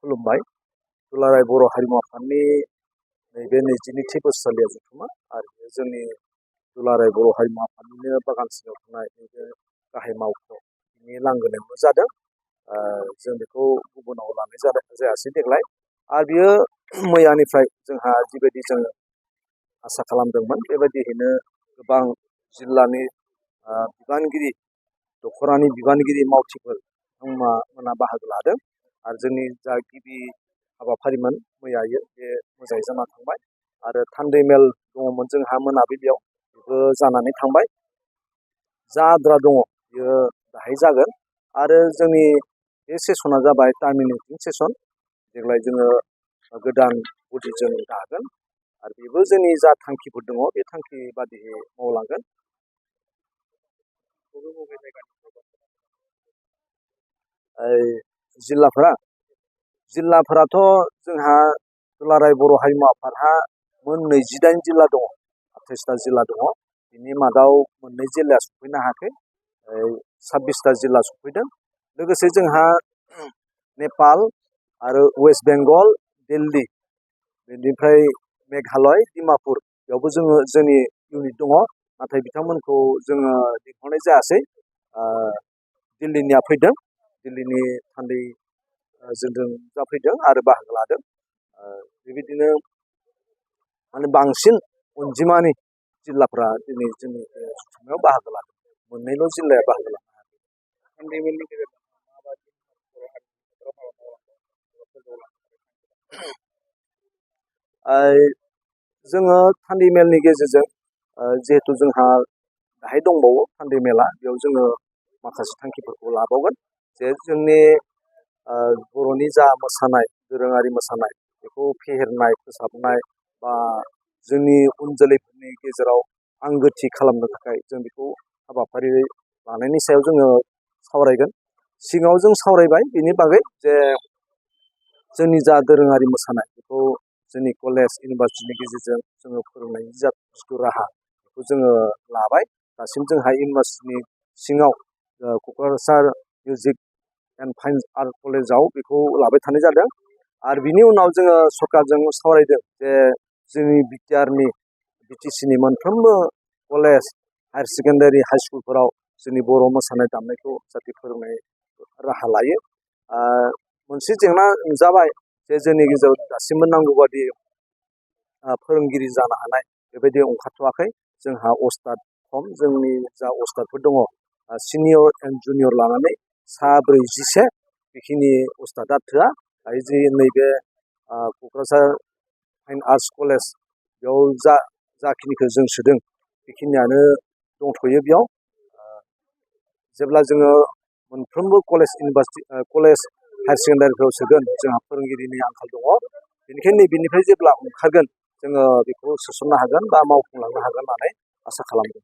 खुलुमबाय। दुलाराय बर' हारिमु आफादनि नैबे 22थि बोसोरसालिया जथुमा आरो जोंनि दुलाराय बर' हारिमु आफादनिनो बागान सिङाव थानाय नैबे गाहाय मावख'नि लांगोनायावनो जादों। जों बेखौ गुबुनाव लानाय जायासै देग्लाय। आरो बियो मैयानिफ्राय जोंहा जिबायदि जोङो आसा खालामदोंमोन बेबायदियैनो गोबां जिल्लानि बिबानगिरि दख'रानि बिबानगिरि मावथिफोर बिथांमोना बाहागो लादों। आरो जोंनि जा गिबि हाबाफारिमोन मैयायो बे मोजाङै जाना थांबाय। आरो थान्दै मेल दङमोन जोंहा मोनाबिलियाव, बेबो जानानै थांबाय। जा आद्रा दङ बियो दाहाय जागोन। आरो जोंनि बे सेसना जाबाय टार्मिनेटिं सेसन। देग्लाय जोङो गोदान बडिजों दागोन आरो बेबो जोंनि जा थांखिफोर दङ बे थांखि बादियै मावलांगोन। जिल्लाफोराथ' जोंहा दुलाराय बर' हारिमु आफादहा मोन 28 जिल्ला दङ, 28टा जिल्ला दङ। बिनि मादाव मोननै जिल्लाया सफैनो हायाखै, 26टा जिल्ला सफैदों। लोगोसे जोंहा नेपाल आरो वेस्ट बेंगल, दिल्ली, बेनिफ्राय मेघालय, डिमापुर बेयावबो जोंनि इउनिट दङ। नाथाय बिथांमोनखौ जोङो लिंहरनाय जायासै। दिल्लीनिया फैदों, दिल्लीनि थान्दै जोंजों जाफैदों आरो बाहागो लादों। बेबायदिनो माने बांसिन अनजिमानि जिल्लाफ्रा दिनै जोंनि जथुम्मायाव बाहागो लादों। मोननैल' जिल्लाया बाहागो लानो हायाखै। जोङो थान्दै मेलनि गेजेरजों जिहेथु जोंहा दाहाय दंबावो थान्दै मेला, बेयाव जोङो माखासे थांखिफोरखौ लाबावगोन। जे जोंनि बर'नि जा मोसानाय, दोरोङारि मोसानाय, बेखौ फेहेरनाय, फोसाबनाय बा जोंनि उन जोलैफोरनि गेजेराव आंगोथि खालामनो थाखाय जों बेखौ हाबाफारि लानायनि सायाव जोङो सावरायगोन। सिगाङाव जों सावरायबाय बेनि बागै जे जोंनि जा दोरोङारि मोसानाय बेखौ जोंनि कलेज इउनिभारसिटिनि गेजेरजों जोङो फोरोंनायनि जा जिथु राहा बेखौ जोङो लाबाय। दासिम जोंहा इउनिभारसिटिनि सिङाव Kokrajhar music and fine art कलेजाव बेखौ लाबाय थानाय जादों। आरो बिनि उनाव जोङो सरकारजों सावरायदों जे जोंनि बिटिसिनि मोनफ्रोमबो कलेज, हायार सेकेन्डारि, हाइ स्कुलफोराव जोंनि बर' मोसानाय दामनायखौ जाहाथे फोरोंनाय राहा लायो। मोनसे जेंना नुजाबाय जे जोंनि गेजेराव दासिमबो नांगौ बादि फोरोंगिरि जानो हानाय बेबायदि ओंखारथ'वाखै। जोंहा अस्ताद खम, जोंनि जा अस्तादफोर दङ सिनियर एन्ड जुनियर लानानै सा 46 बेखिनि अस्तादा थोआ। दायो जि नैबे क'क्राझार फाइन आर्ट्स कलेज बेयाव जाखिनिखौ जों सोदों बेखिनियानो दंथ'यो बेयाव। जेब्ला जोङो मोनफ्रोमबो कलेज, इउनिभारसिटि, कलेज हायार सेकेन्डारिफ्राव सोगोन जोंहा फोरोंगिरिनि आंखाल दङ। बेनिखायनो नैबेनिफ्राय जेब्ला ओंखारगोन जोङो बेखौ सोसननो हागोन बा मावफुंलांनो हागोन होननानै आसा खालामदों।